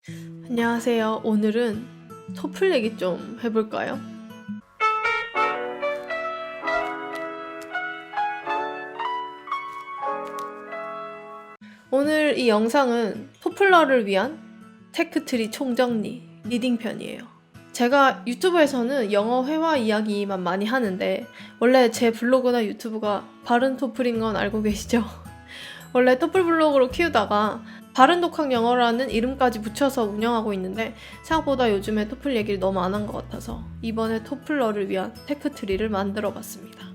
안녕하세요. 오늘은 토플 얘기 좀 해볼까요? 오늘 이 영상은 토플러를 위한 테크트리 총정리 리딩편이에요. 제가 유튜브에서는 영어 회화 이야기만 많이 하는데 원래 제 블로그나 유튜브가 바른 토플인 건 알고 계시죠? 원래 토플 블로그로 키우다가 바른 독학 영어라는 이름까지 붙여서 운영하고 있는데 생각보다 요즘에 토플 얘기를 너무 안 한 것 같아서 이번에 토플러를 위한 테크트리를 만들어 봤습니다.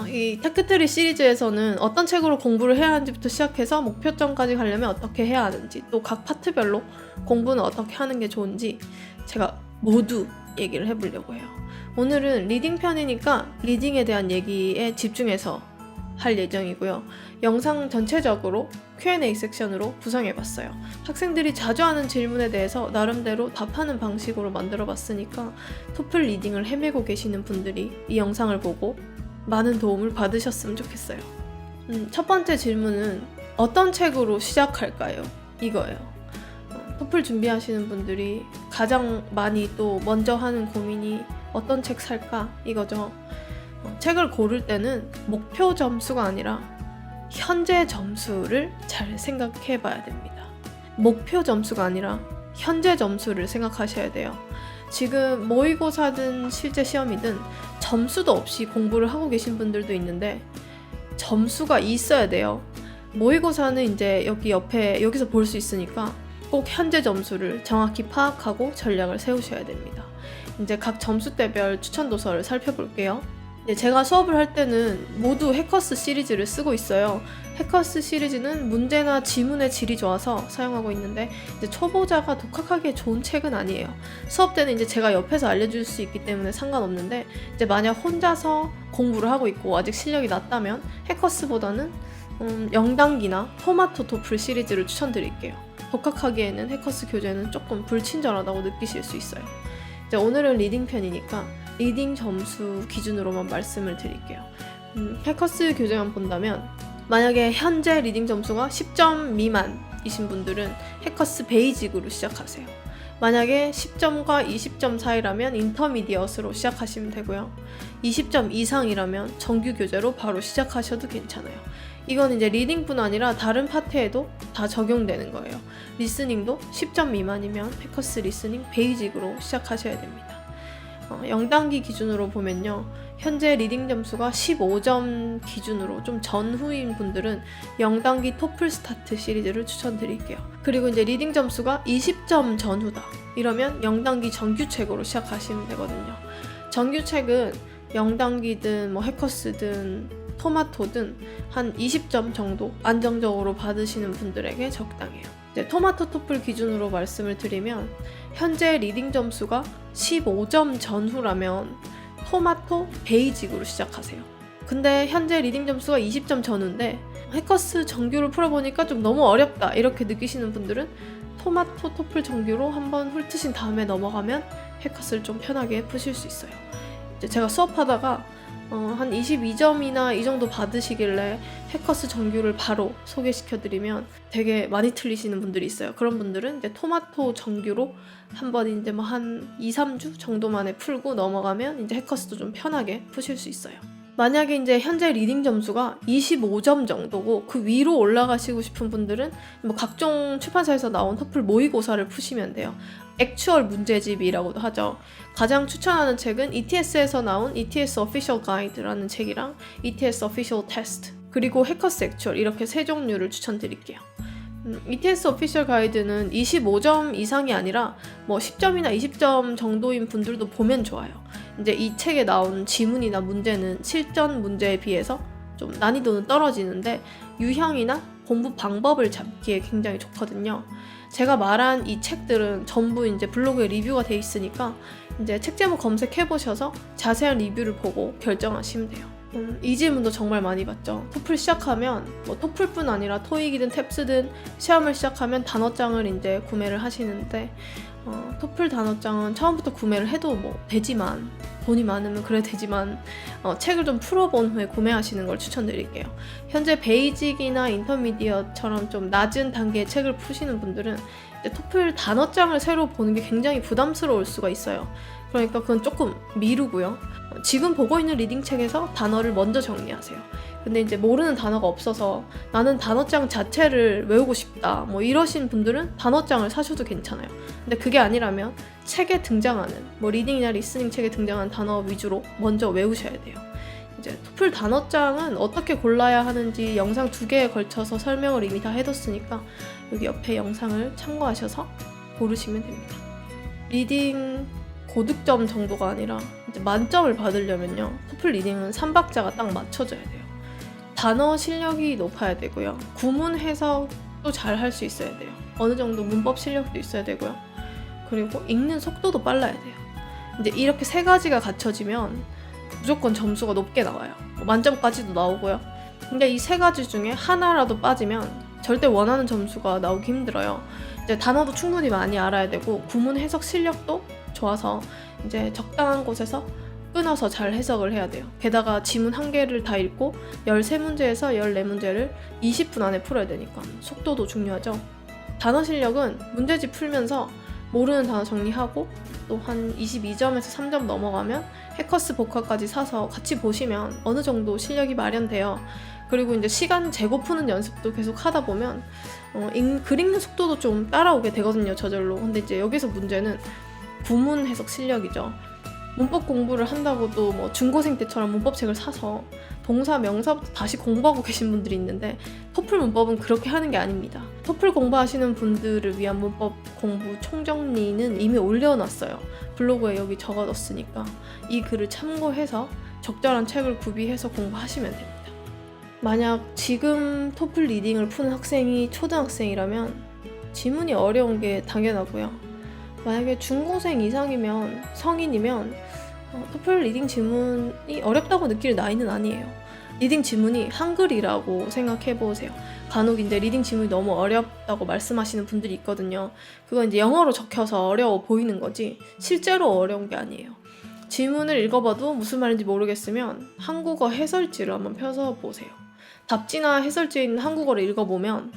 이 테크트리 시리즈에서는 어떤 책으로 공부를 해야 하는지부터 시작해서 목표점까지 가려면 어떻게 해야 하는지, 또 각 파트별로 공부는 어떻게 하는 게 좋은지 제가 모두 얘기를 해보려고 해요. 오늘은 리딩 편이니까 리딩에 대한 얘기에 집중해서 할 예정이고요. 영상 전체적으로 Q&A 섹션으로 구성해봤어요. 학생들이 자주 하는 질문에 대해서 나름대로 답하는 방식으로 만들어봤으니까 토플 리딩을 헤매고 계시는 분들이 이 영상을 보고 많은 도움을 받으셨으면 좋겠어요. 첫 번째 질문은 어떤 책으로 시작할까요? 이거예요. 토플 준비하시는 분들이 가장 많이 또 먼저 하는 고민이 어떤 책 살까? 이거죠. 책을 고를 때는 목표 점수가 아니라 현재 점수를 잘 생각해 봐야 됩니다. 목표 점수가 아니라 현재 점수를 생각하셔야 돼요. 지금 모의고사든 실제 시험이든 점수도 없이 공부를 하고 계신 분들도 있는데 점수가 있어야 돼요. 모의고사는 이제 여기서 볼 수 있으니까 꼭 현재 점수를 정확히 파악하고 전략을 세우셔야 됩니다. 이제 각 점수대별 추천 도서를 살펴볼게요. 제가 수업을 할 때는 모두 해커스 시리즈를 쓰고 있어요. 해커스 시리즈는 문제나 지문의 질이 좋아서 사용하고 있는데 이제 초보자가 독학하기에 좋은 책은 아니에요. 수업 때는 이제 제가 옆에서 알려줄 수 있기 때문에 상관없는데 이제 만약 혼자서 공부를 하고 있고 아직 실력이 낮다면 해커스보다는 0단기나 토마토 토플 시리즈를 추천드릴게요. 독학하기에는 해커스 교재는 조금 불친절하다고 느끼실 수 있어요. 이제 오늘은 리딩 편이니까 리딩 점수 기준으로만 말씀을 드릴게요. 해커스 교재만 본다면 만약에 현재 리딩 점수가 10점 미만이신 분들은 해커스 베이직으로 시작하세요. 만약에 10점과 20점 사이라면 인터미디엇으로 시작하시면 되고요. 20점 이상이라면 정규 교재로 바로 시작하셔도 괜찮아요. 이건 이제 리딩뿐 아니라 다른 파트에도 다 적용되는 거예요. 리스닝도 10점 미만이면 해커스 리스닝 베이직으로 시작하셔야 됩니다. 0단기 기준으로 보면요. 현재 리딩 점수가 15점 기준으로 좀 전후인 분들은 0단기 토플 스타트 시리즈를 추천드릴게요. 그리고 이제 리딩 점수가 20점 전후다. 이러면 0단기 정규책으로 시작하시면 되거든요. 정규책은 0단기든 해커스든 토마토든 한 20점 정도 안정적으로 받으시는 분들에게 적당해요. 토마토 토플 기준으로 말씀을 드리면 현재 리딩 점수가 15점 전후라면 토마토 베이직으로 시작하세요. 근데 현재 리딩 점수가 20점 전후인데 해커스 정규를 풀어보니까 좀 너무 어렵다 이렇게 느끼시는 분들은 토마토 토플 정규로 한번 훑으신 다음에 넘어가면 해커스를 좀 편하게 푸실 수 있어요. 제가 수업하다가 한 22점이나 이 정도 받으시길래 해커스 정규를 바로 소개시켜드리면 되게 많이 틀리시는 분들이 있어요. 그런 분들은 이제 토마토 정규로 한번 이제 한 2, 3주 정도 만에 풀고 넘어가면 이제 해커스도 좀 편하게 푸실 수 있어요. 만약에 이제 현재 리딩 점수가 25점 정도고 그 위로 올라가시고 싶은 분들은 각종 출판사에서 나온 토플 모의고사를 푸시면 돼요. 액추얼 문제집이라고도 하죠. 가장 추천하는 책은 ETS에서 나온 ETS Official Guide라는 책이랑 ETS Official Test 그리고 해커스 액추얼 이렇게 세 종류를 추천드릴게요. ETS Official Guide는 25점 이상이 아니라 10점이나 20점 정도인 분들도 보면 좋아요. 이제 이 책에 나온 지문이나 문제는 실전 문제에 비해서 좀 난이도는 떨어지는데 유형이나 공부 방법을 잡기에 굉장히 좋거든요. 제가 말한 이 책들은 전부 이제 블로그에 리뷰가 돼 있으니까 이제 책 제목 검색해 보셔서 자세한 리뷰를 보고 결정하시면 돼요. 이 질문도 정말 많이 받죠. 토플 시작하면 토플뿐 아니라 토익이든 탭스든 시험을 시작하면 단어장을 이제 구매를 하시는데 토플 단어장은 처음부터 구매를 해도 되지만 돈이 많으면 그래 되지만 책을 좀 풀어본 후에 구매하시는 걸 추천드릴게요. 현재 베이직이나 인터미디어처럼 좀 낮은 단계의 책을 푸시는 분들은 근데 토플 단어장을 새로 보는 게 굉장히 부담스러울 수가 있어요. 그러니까 그건 조금 미루고요. 지금 보고 있는 리딩 책에서 단어를 먼저 정리하세요. 근데 이제 모르는 단어가 없어서 나는 단어장 자체를 외우고 싶다 뭐 이러신 분들은 단어장을 사셔도 괜찮아요. 근데 그게 아니라면 책에 등장하는 뭐 리딩이나 리스닝 책에 등장하는 단어 위주로 먼저 외우셔야 돼요. 이제 토플 단어장은 어떻게 골라야 하는지 영상 2개에 걸쳐서 설명을 이미 다 해뒀으니까 여기 옆에 영상을 참고하셔서 고르시면 됩니다. 리딩 고득점 정도가 아니라 이제 만점을 받으려면요, 토플 리딩은 3박자가 딱 맞춰져야 돼요. 단어 실력이 높아야 되고요, 구문 해석도 잘 할 수 있어야 돼요. 어느 정도 문법 실력도 있어야 되고요, 그리고 읽는 속도도 빨라야 돼요. 이제 이렇게 3가지가 갖춰지면 무조건 점수가 높게 나와요. 만점까지도 나오고요. 근데 이 3가지 중에 하나라도 빠지면 절대 원하는 점수가 나오기 힘들어요. 이제 단어도 충분히 많이 알아야 되고 구문 해석 실력도 좋아서 이제 적당한 곳에서 끊어서 잘 해석을 해야 돼요. 게다가 지문 1개를 다 읽고 13문제에서 14문제를 20분 안에 풀어야 되니까 속도도 중요하죠. 단어 실력은 문제집 풀면서 모르는 단어 정리하고 또 한 22점에서 3점 넘어가면 해커스 복화까지 사서 같이 보시면 어느 정도 실력이 마련돼요. 그리고 이제 시간 재고 푸는 연습도 계속 하다 보면 글 읽는 속도도 좀 따라오게 되거든요, 저절로. 근데 이제 여기서 문제는 구문 해석 실력이죠. 문법 공부를 한다고도 뭐 중고생 때처럼 문법책을 사서 동사, 명사부터 다시 공부하고 계신 분들이 있는데 토플 문법은 그렇게 하는 게 아닙니다. 토플 공부하시는 분들을 위한 문법 공부 총정리는 이미 올려놨어요. 블로그에 여기 적어뒀으니까 이 글을 참고해서 적절한 책을 구비해서 공부하시면 됩니다. 만약 지금 토플 리딩을 푸는 학생이 초등학생이라면 지문이 어려운 게 당연하고요. 만약에 중고생 이상이면, 성인이면 토플 리딩 지문이 어렵다고 느낄 나이는 아니에요. 리딩 지문이 한글이라고 생각해보세요. 간혹 이제 리딩 지문이 너무 어렵다고 말씀하시는 분들이 있거든요. 그건 이제 영어로 적혀서 어려워 보이는 거지 실제로 어려운 게 아니에요. 지문을 읽어봐도 무슨 말인지 모르겠으면 한국어 해설지를 한번 펴서 보세요. 답지나 해설지에 있는 한국어를 읽어보면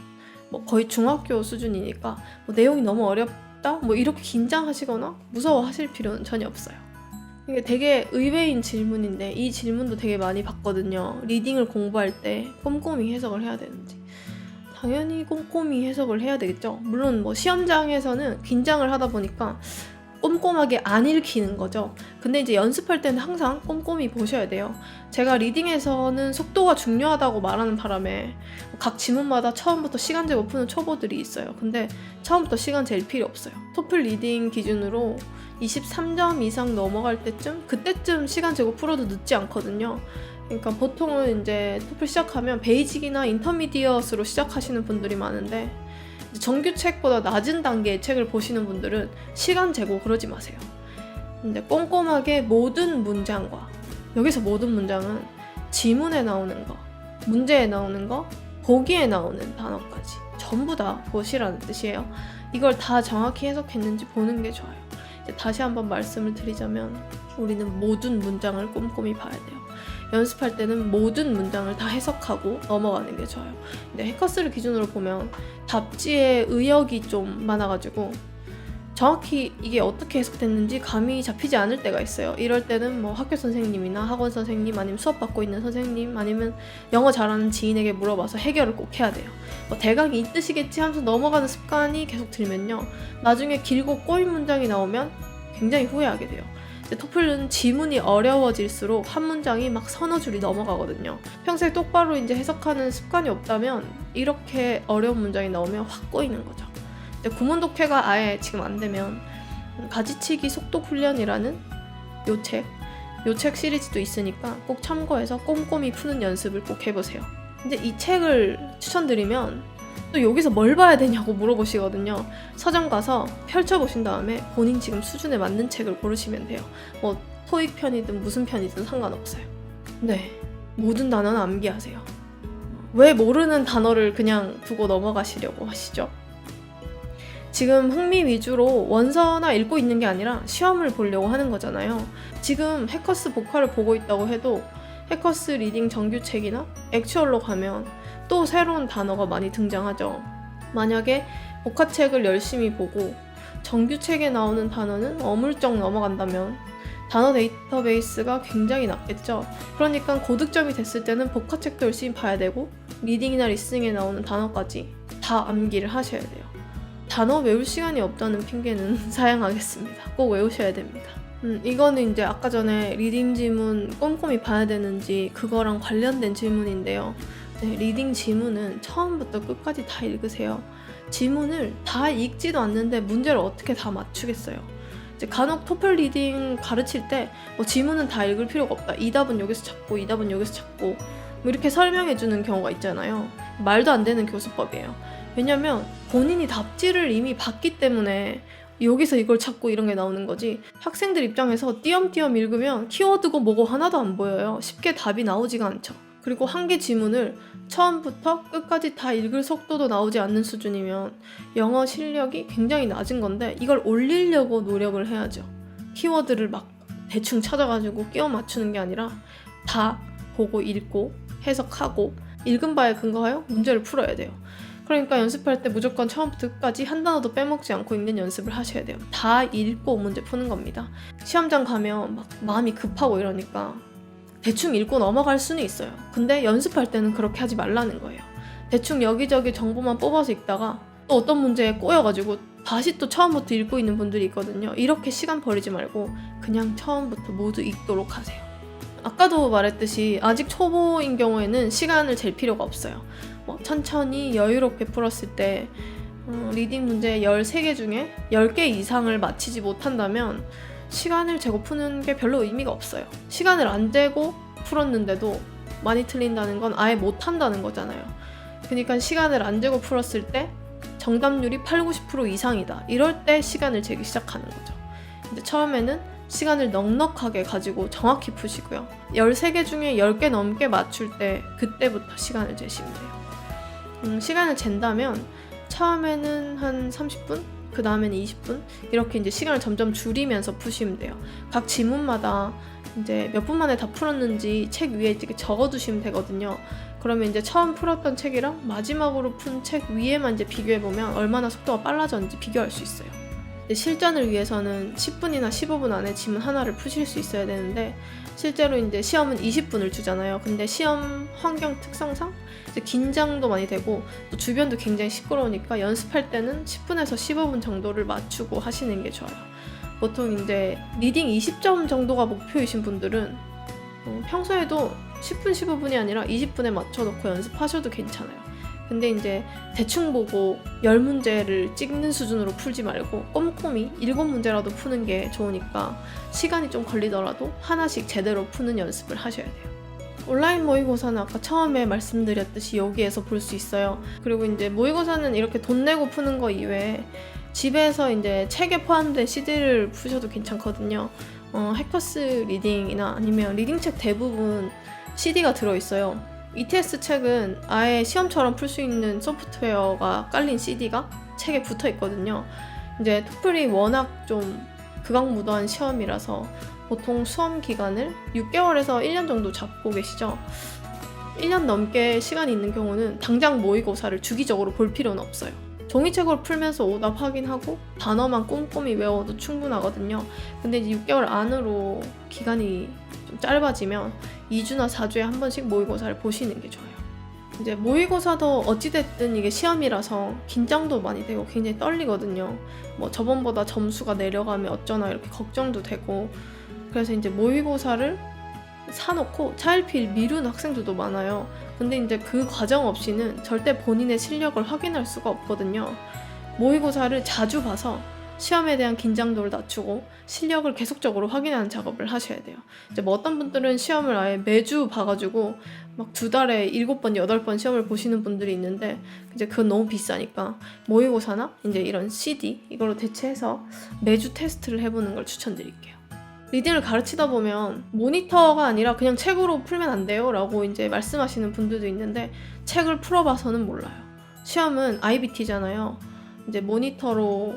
뭐 거의 중학교 수준이니까 뭐 내용이 너무 어렵다 뭐 이렇게 긴장하시거나 무서워하실 필요는 전혀 없어요. 이게 되게 의외인 질문인데 이 질문도 되게 많이 받거든요. 리딩을 공부할 때 꼼꼼히 해석을 해야 되는지. 당연히 꼼꼼히 해석을 해야 되겠죠. 물론 뭐 시험장에서는 긴장을 하다 보니까 꼼꼼하게 안 읽히는 거죠. 근데 이제 연습할 때는 항상 꼼꼼히 보셔야 돼요. 제가 리딩에서는 속도가 중요하다고 말하는 바람에 각 지문마다 처음부터 시간 재고 푸는 초보들이 있어요. 근데 처음부터 시간 잴 필요 없어요. 토플 리딩 기준으로 23점 이상 넘어갈 때쯤, 그때쯤 시간 재고 풀어도 늦지 않거든요. 그러니까 보통은 이제 토플 시작하면 베이직이나 인터미디엇으로 시작하시는 분들이 많은데 정규 책보다 낮은 단계의 책을 보시는 분들은 시간 재고 그러지 마세요. 근데 꼼꼼하게 모든 문장과, 여기서 모든 문장은 지문에 나오는 거, 문제에 나오는 거, 보기에 나오는 단어까지 전부 다 보시라는 뜻이에요. 이걸 다 정확히 해석했는지 보는 게 좋아요. 이제 다시 한번 말씀을 드리자면 우리는 모든 문장을 꼼꼼히 봐야 돼요. 연습할 때는 모든 문장을 다 해석하고 넘어가는 게 좋아요. 근데 해커스를 기준으로 보면 답지에 의역이 좀 많아가지고 정확히 이게 어떻게 해석됐는지 감이 잡히지 않을 때가 있어요. 이럴 때는 뭐 학교 선생님이나 학원 선생님 아니면 수업 받고 있는 선생님 아니면 영어 잘하는 지인에게 물어봐서 해결을 꼭 해야 돼요. 뭐 대강 이 뜻이겠지 하면서 넘어가는 습관이 계속 들면요, 나중에 길고 꼬인 문장이 나오면 굉장히 후회하게 돼요. 토플은 지문이 어려워질수록 한 문장이 막 서너 줄이 넘어가거든요. 평소에 똑바로 이제 해석하는 습관이 없다면 이렇게 어려운 문장이 나오면 확 꼬이는 거죠. 구문 독해가 아예 지금 안 되면 가지치기 속독 훈련이라는 요 책 시리즈도 있으니까 꼭 참고해서 꼼꼼히 푸는 연습을 꼭 해보세요. 근데 이 책을 추천드리면 또 여기서 뭘 봐야 되냐고 물어보시거든요. 서점 가서 펼쳐보신 다음에 본인 지금 수준에 맞는 책을 고르시면 돼요. 뭐 토익 편이든 무슨 편이든 상관없어요. 네, 모든 단어는 암기하세요. 왜 모르는 단어를 그냥 두고 넘어가시려고 하시죠? 지금 흥미 위주로 원서나 읽고 있는 게 아니라 시험을 보려고 하는 거잖아요. 지금 해커스 복화를 보고 있다고 해도 해커스 리딩 정규책이나 액추얼로 가면 또 새로운 단어가 많이 등장하죠. 만약에 복화책을 열심히 보고 정규책에 나오는 단어는 어물쩍 넘어간다면 단어 데이터베이스가 굉장히 낮겠죠. 그러니까 고득점이 됐을 때는 복화책도 열심히 봐야 되고 리딩이나 리스닝에 나오는 단어까지 다 암기를 하셔야 돼요. 단어 외울 시간이 없다는 핑계는 사양하겠습니다. 꼭 외우셔야 됩니다. 이거는 이제 아까 전에 리딩 지문 꼼꼼히 봐야 되는지 그거랑 관련된 질문인데요. 네, 리딩 지문은 처음부터 끝까지 다 읽으세요. 지문을 다 읽지도 않는데 문제를 어떻게 다 맞추겠어요. 이제 간혹 토플 리딩 가르칠 때 뭐 지문은 다 읽을 필요가 없다. 이 답은 여기서 찾고 이 답은 여기서 찾고 뭐 이렇게 설명해 주는 경우가 있잖아요. 말도 안 되는 교수법이에요. 왜냐면 본인이 답지를 이미 봤기 때문에 여기서 이걸 찾고 이런 게 나오는 거지, 학생들 입장에서 띄엄띄엄 읽으면 키워드고 뭐고 하나도 안 보여요. 쉽게 답이 나오지가 않죠. 그리고 한 개 지문을 처음부터 끝까지 다 읽을 속도도 나오지 않는 수준이면 영어 실력이 굉장히 낮은 건데 이걸 올리려고 노력을 해야죠. 키워드를 막 대충 찾아가지고 끼워 맞추는 게 아니라 다 보고 읽고 해석하고 읽은 바에 근거하여 문제를 풀어야 돼요. 그러니까 연습할 때 무조건 처음부터 끝까지 한 단어도 빼먹지 않고 읽는 연습을 하셔야 돼요. 다 읽고 문제 푸는 겁니다. 시험장 가면 막 마음이 급하고 이러니까 대충 읽고 넘어갈 수는 있어요. 근데 연습할 때는 그렇게 하지 말라는 거예요. 대충 여기저기 정보만 뽑아서 읽다가 또 어떤 문제에 꼬여가지고 다시 또 처음부터 읽고 있는 분들이 있거든요. 이렇게 시간 버리지 말고 그냥 처음부터 모두 읽도록 하세요. 아까도 말했듯이 아직 초보인 경우에는 시간을 잴 필요가 없어요. 천천히 여유롭게 풀었을 때 리딩 문제 13개 중에 10개 이상을 맞히지 못한다면 시간을 재고 푸는 게 별로 의미가 없어요. 시간을 안 재고 풀었는데도 많이 틀린다는 건 아예 못한다는 거잖아요. 그러니까 시간을 안 재고 풀었을 때 정답률이 80-90% 이상이다. 이럴 때 시간을 재기 시작하는 거죠. 근데 처음에는 시간을 넉넉하게 가지고 정확히 푸시고요. 13개 중에 10개 넘게 맞출 때 그때부터 시간을 재시면 돼요. 시간을 잰다면 처음에는 한 30분, 그 다음에는 20분 이렇게 이제 시간을 점점 줄이면서 푸시면 돼요. 각 지문마다 이제 몇 분 만에 다 풀었는지 책 위에 이렇게 적어두시면 되거든요. 그러면 이제 처음 풀었던 책이랑 마지막으로 푼 책 위에만 이제 비교해보면 얼마나 속도가 빨라졌는지 비교할 수 있어요. 실전을 위해서는 10분이나 15분 안에 지문 하나를 푸실 수 있어야 되는데 실제로 이제 시험은 20분을 주잖아요. 근데 시험 환경 특성상 이제 긴장도 많이 되고 또 주변도 굉장히 시끄러우니까 연습할 때는 10분에서 15분 정도를 맞추고 하시는 게 좋아요. 보통 이제 리딩 20점 정도가 목표이신 분들은 평소에도 10분, 15분이 아니라 20분에 맞춰놓고 연습하셔도 괜찮아요. 근데 이제 대충 보고 10문제를 찍는 수준으로 풀지 말고 꼼꼼히 7문제라도 푸는 게 좋으니까 시간이 좀 걸리더라도 하나씩 제대로 푸는 연습을 하셔야 돼요. 온라인 모의고사는 아까 처음에 말씀드렸듯이 여기에서 볼 수 있어요. 그리고 이제 모의고사는 이렇게 돈 내고 푸는 거 이외에 집에서 이제 책에 포함된 CD를 푸셔도 괜찮거든요. 해커스 리딩이나 아니면 리딩책 대부분 CD가 들어있어요. ETS 책은 아예 시험처럼 풀 수 있는 소프트웨어가 깔린 CD가 책에 붙어 있거든요. 이제 토플이 워낙 좀 극악무도한 시험이라서 보통 수험 기간을 6개월에서 1년 정도 잡고 계시죠. 1년 넘게 시간이 있는 경우는 당장 모의고사를 주기적으로 볼 필요는 없어요. 종이책으로 풀면서 오답 확인하고 단어만 꼼꼼히 외워도 충분하거든요. 근데 이제 6개월 안으로 기간이 좀 짧아지면 2주나 4주에 한 번씩 모의고사를 보시는 게 좋아요. 이제 모의고사도 어찌됐든 이게 시험이라서 긴장도 많이 되고 굉장히 떨리거든요. 저번보다 점수가 내려가면 어쩌나 이렇게 걱정도 되고 그래서 이제 모의고사를 사놓고 차일피일 미룬 학생들도 많아요. 근데 이제 그 과정 없이는 절대 본인의 실력을 확인할 수가 없거든요. 모의고사를 자주 봐서 시험에 대한 긴장도를 낮추고 실력을 계속적으로 확인하는 작업을 하셔야 돼요. 이제 어떤 분들은 시험을 아예 매주 봐가지고 막 2달에 7번, 8번 시험을 보시는 분들이 있는데 이제 그건 너무 비싸니까 모의고사나 이제 이런 CD 이걸로 대체해서 매주 테스트를 해보는 걸 추천드릴게요. 리딩을 가르치다 보면 모니터가 아니라 그냥 책으로 풀면 안 돼요 라고 이제 말씀하시는 분들도 있는데 책을 풀어봐서는 몰라요. 시험은 IBT잖아요. 이제 모니터로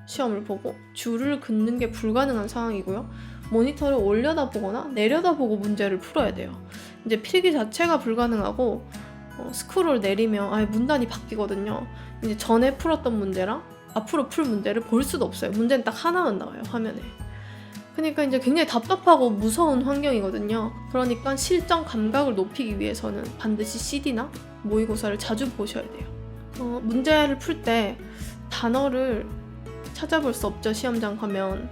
시험을 보고 줄을 긋는 게 불가능한 상황이고요. 모니터를 올려다보거나 내려다보고 문제를 풀어야 돼요. 이제 필기 자체가 불가능하고 스크롤 내리면 아예 문단이 바뀌거든요. 이제 전에 풀었던 문제랑 앞으로 풀 문제를 볼 수도 없어요. 문제는 딱 하나만 나와요, 화면에. 그러니까 이제 굉장히 답답하고 무서운 환경이거든요. 그러니까 실전 감각을 높이기 위해서는 반드시 CD나 모의고사를 자주 보셔야 돼요. 문제를 풀 때 단어를 찾아볼 수 없죠. 시험장 가면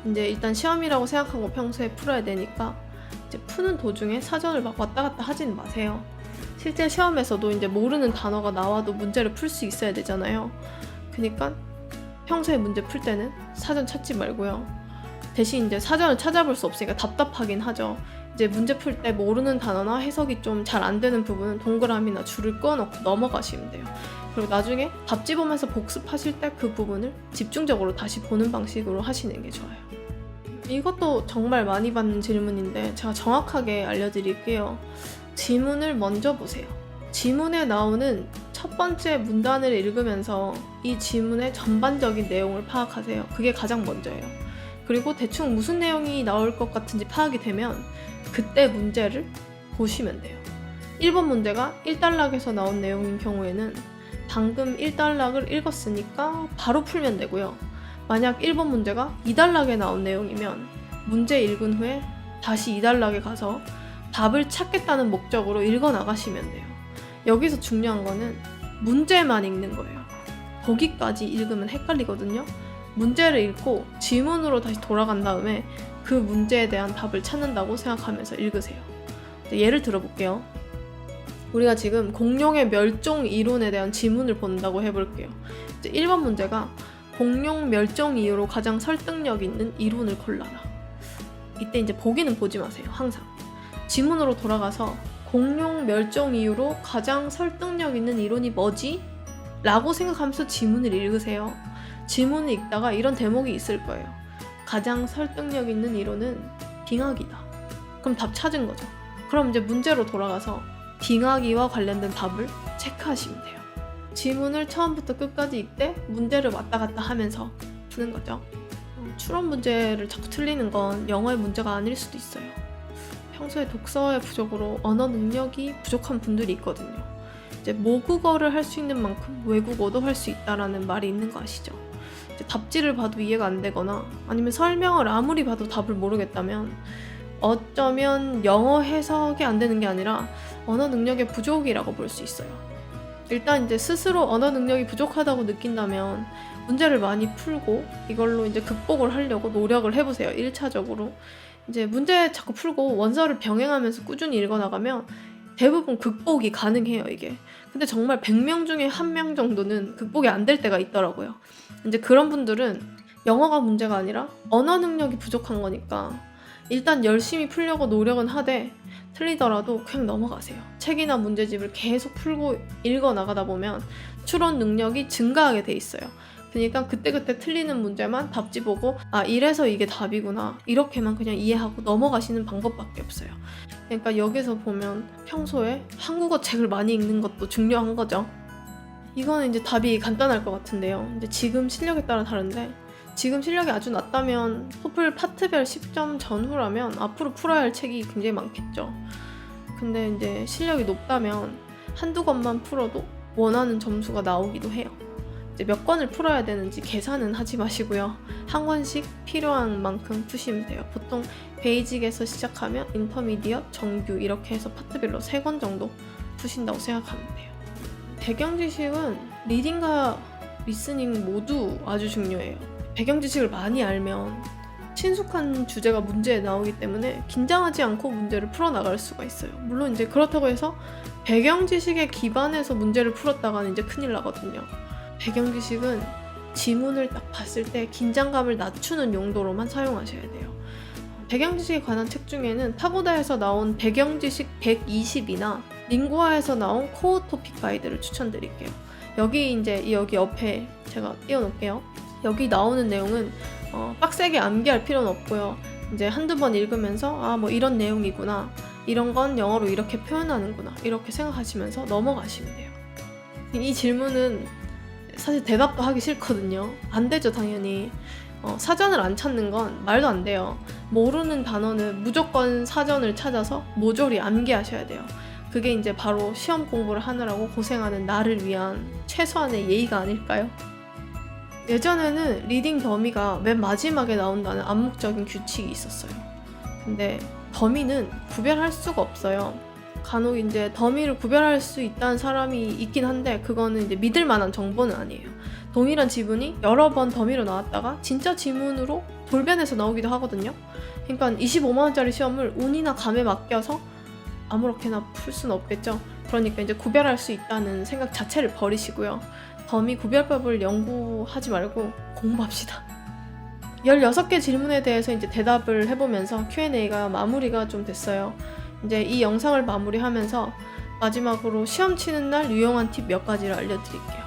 이제 일단 시험이라고 생각하고 평소에 풀어야 되니까 이제 푸는 도중에 사전을 막 왔다 갔다 하지는 마세요. 실제 시험에서도 이제 모르는 단어가 나와도 문제를 풀 수 있어야 되잖아요. 그러니까 평소에 문제 풀 때는 사전 찾지 말고요. 대신 이제 사전을 찾아볼 수 없으니까 답답하긴 하죠. 이제 문제 풀 때 모르는 단어나 해석이 좀 잘 안 되는 부분은 동그라미나 줄을 그어놓고 넘어가시면 돼요. 그리고 나중에 답지 보면서 복습하실 때 그 부분을 집중적으로 다시 보는 방식으로 하시는 게 좋아요. 이것도 정말 많이 받는 질문인데 제가 정확하게 알려드릴게요. 지문을 먼저 보세요. 지문에 나오는 첫 번째 문단을 읽으면서 이 지문의 전반적인 내용을 파악하세요. 그게 가장 먼저예요. 그리고 대충 무슨 내용이 나올 것 같은지 파악이 되면 그때 문제를 보시면 돼요. 1번 문제가 1단락에서 나온 내용인 경우에는 방금 1단락을 읽었으니까 바로 풀면 되고요. 만약 1번 문제가 2단락에 나온 내용이면 문제 읽은 후에 다시 2단락에 가서 답을 찾겠다는 목적으로 읽어나가시면 돼요. 여기서 중요한 거는 문제만 읽는 거예요. 거기까지 읽으면 헷갈리거든요. 문제를 읽고 지문으로 다시 돌아간 다음에 그 문제에 대한 답을 찾는다고 생각하면서 읽으세요. 예를 들어볼게요. 우리가 지금 공룡의 멸종 이론에 대한 지문을 본다고 해볼게요. 이제 1번 문제가 공룡 멸종 이후로 가장 설득력 있는 이론을 골라라. 이때 이제 보기는 보지 마세요. 항상 지문으로 돌아가서 공룡 멸종 이후로 가장 설득력 있는 이론이 뭐지? 라고 생각하면서 지문을 읽으세요. 지문을 읽다가 이런 대목이 있을 거예요. 가장 설득력 있는 이론은 빙하기다. 그럼 답 찾은 거죠. 그럼 이제 문제로 돌아가서 빙하기와 관련된 답을 체크하시면 돼요. 지문을 처음부터 끝까지 읽되 문제를 왔다 갔다 하면서 푸는 거죠. 추론 문제를 자꾸 틀리는 건 영어의 문제가 아닐 수도 있어요. 평소에 독서의 부족으로 언어 능력이 부족한 분들이 있거든요. 이제 모국어를 할 수 있는 만큼 외국어도 할 수 있다라는 말이 있는 거 아시죠? 이제 답지를 봐도 이해가 안 되거나 아니면 설명을 아무리 봐도 답을 모르겠다면 어쩌면 영어 해석이 안 되는 게 아니라 언어 능력의 부족이라고 볼 수 있어요. 일단 이제 스스로 언어 능력이 부족하다고 느낀다면 문제를 많이 풀고 이걸로 이제 극복을 하려고 노력을 해보세요. 1차적으로. 이제 문제 자꾸 풀고 원서를 병행하면서 꾸준히 읽어나가면 대부분 극복이 가능해요, 이게. 근데 정말 100명 중에 1명 정도는 극복이 안 될 때가 있더라고요. 이제 그런 분들은 영어가 문제가 아니라 언어 능력이 부족한 거니까 일단 열심히 풀려고 노력은 하되 틀리더라도 그냥 넘어가세요. 책이나 문제집을 계속 풀고 읽어나가다 보면 추론 능력이 증가하게 돼 있어요. 그러니까 그때그때 틀리는 문제만 답지 보고 아 이래서 이게 답이구나 이렇게만 그냥 이해하고 넘어가시는 방법밖에 없어요. 그러니까 여기서 보면 평소에 한국어 책을 많이 읽는 것도 중요한 거죠. 이거는 이제 답이 간단할 것 같은데요. 이제 지금 실력에 따라 다른데 지금 실력이 아주 낮다면 토플 파트별 10점 전후라면 앞으로 풀어야 할 책이 굉장히 많겠죠. 근데 이제 실력이 높다면 한두 권만 풀어도 원하는 점수가 나오기도 해요. 이제 몇 권을 풀어야 되는지 계산은 하지 마시고요. 한 권씩 필요한 만큼 푸시면 돼요. 보통 베이직에서 시작하면 인터미디엇, 정규 이렇게 해서 파트별로 3권 정도 푸신다고 생각하면 돼요. 배경 지식은 리딩과 리스닝 모두 아주 중요해요. 배경 지식을 많이 알면 친숙한 주제가 문제에 나오기 때문에 긴장하지 않고 문제를 풀어나갈 수가 있어요. 물론 이제 그렇다고 해서 배경 지식에 기반해서 문제를 풀었다가는 이제 큰일 나거든요. 배경 지식은 지문을 딱 봤을 때 긴장감을 낮추는 용도로만 사용하셔야 돼요. 배경 지식에 관한 책 중에는 타고다에서 나온 배경 지식 120이나 링구아에서 나온 코어 토픽 가이드를 추천드릴게요. 여기 옆에 제가 띄워놓을게요. 여기 나오는 내용은 빡세게 암기할 필요는 없고요. 이제 한두 번 읽으면서 아 뭐 이런 내용이구나, 이런 건 영어로 이렇게 표현하는구나 이렇게 생각하시면서 넘어가시면 돼요. 이 질문은 사실 대답도 하기 싫거든요. 안 되죠, 당연히. 사전을 안 찾는 건 말도 안 돼요. 모르는 단어는 무조건 사전을 찾아서 모조리 암기하셔야 돼요. 그게 이제 바로 시험 공부를 하느라고 고생하는 나를 위한 최소한의 예의가 아닐까요? 예전에는 리딩 더미가 맨 마지막에 나온다는 암묵적인 규칙이 있었어요. 근데 더미는 구별할 수가 없어요. 간혹 이제 더미를 구별할 수 있다는 사람이 있긴 한데 그거는 이제 믿을 만한 정보는 아니에요. 동일한 지문이 여러 번 더미로 나왔다가 진짜 지문으로 돌변해서 나오기도 하거든요. 그러니까 25만원짜리 시험을 운이나 감에 맡겨서 아무렇게나 풀 수는 없겠죠. 그러니까 이제 구별할 수 있다는 생각 자체를 버리시고요. 더미 구별법을 연구하지 말고 공부합시다. 16개 질문에 대해서 이제 대답을 해보면서 Q&A가 마무리가 좀 됐어요. 이제 이 영상을 마무리하면서 마지막으로 시험 치는 날 유용한 팁 몇 가지를 알려드릴게요.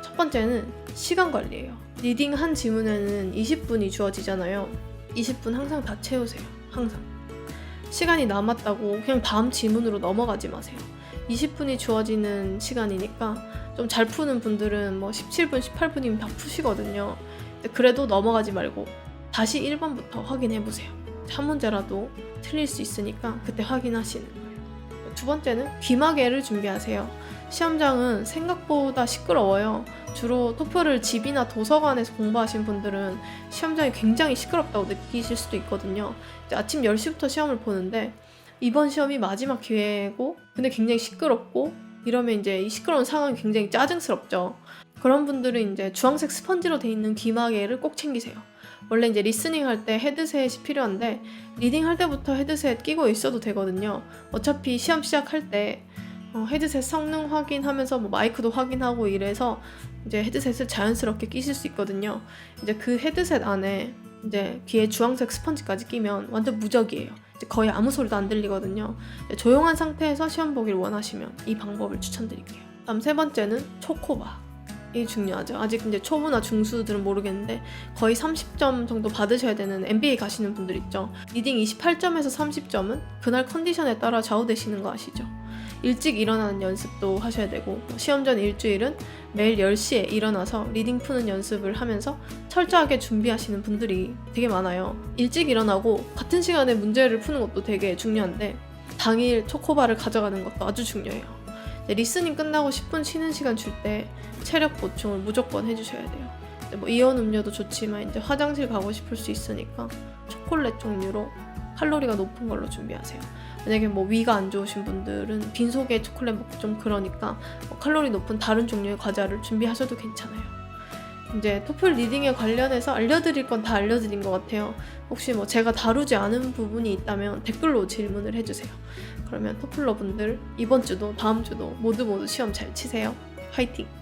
첫 번째는 시간 관리예요. 리딩 한 지문에는 20분이 주어지잖아요. 20분 항상 다 채우세요. 항상. 시간이 남았다고 그냥 다음 지문으로 넘어가지 마세요. 20분이 주어지는 시간이니까 좀 잘 푸는 분들은 뭐 17분, 18분이면 다 푸시거든요. 그래도 넘어가지 말고 다시 1번부터 확인해보세요. 한 문제라도 틀릴 수 있으니까 그때 확인하시는 거예요. 두 번째는 귀마개를 준비하세요. 시험장은 생각보다 시끄러워요. 주로 토플을 집이나 도서관에서 공부하신 분들은 시험장이 굉장히 시끄럽다고 느끼실 수도 있거든요. 이제 아침 10시부터 시험을 보는데 이번 시험이 마지막 기회고 근데 굉장히 시끄럽고 이러면 이제 이 시끄러운 상황이 굉장히 짜증스럽죠. 그런 분들은 이제 주황색 스펀지로 돼 있는 귀마개를 꼭 챙기세요. 원래 이제 리스닝 할 때 헤드셋이 필요한데 리딩 할 때부터 헤드셋 끼고 있어도 되거든요. 어차피 시험 시작할 때 헤드셋 성능 확인하면서 뭐 마이크도 확인하고 이래서 이제 헤드셋을 자연스럽게 끼실 수 있거든요. 이제 그 헤드셋 안에 이제 귀에 주황색 스펀지까지 끼면 완전 무적이에요. 이제 거의 아무 소리도 안 들리거든요. 조용한 상태에서 시험 보기를 원하시면 이 방법을 추천드릴게요. 다음 세 번째는 초코바. 이 중요하죠. 아직 이제 초보나 중수들은 모르겠는데 거의 30점 정도 받으셔야 되는 MBA 가시는 분들 있죠. 리딩 28점에서 30점은 그날 컨디션에 따라 좌우되시는 거 아시죠? 일찍 일어나는 연습도 하셔야 되고 시험 전 일주일은 매일 10시에 일어나서 리딩 푸는 연습을 하면서 철저하게 준비하시는 분들이 되게 많아요. 일찍 일어나고 같은 시간에 문제를 푸는 것도 되게 중요한데 당일 초코바를 가져가는 것도 아주 중요해요. 리스닝 끝나고 10분 쉬는 시간 줄 때 체력 보충을 무조건 해주셔야 돼요. 뭐 이온 음료도 좋지만 이제 화장실 가고 싶을 수 있으니까 초콜릿 종류로 칼로리가 높은 걸로 준비하세요. 만약에 뭐 위가 안 좋으신 분들은 빈속에 초콜릿 먹기 좀 그러니까 뭐 칼로리 높은 다른 종류의 과자를 준비하셔도 괜찮아요. 이제 토플 리딩에 관련해서 알려드릴 건 다 알려드린 것 같아요. 혹시 뭐 제가 다루지 않은 부분이 있다면 댓글로 질문을 해주세요. 그러면 토플러 분들 이번 주도 다음 주도 모두 시험 잘 치세요. 화이팅!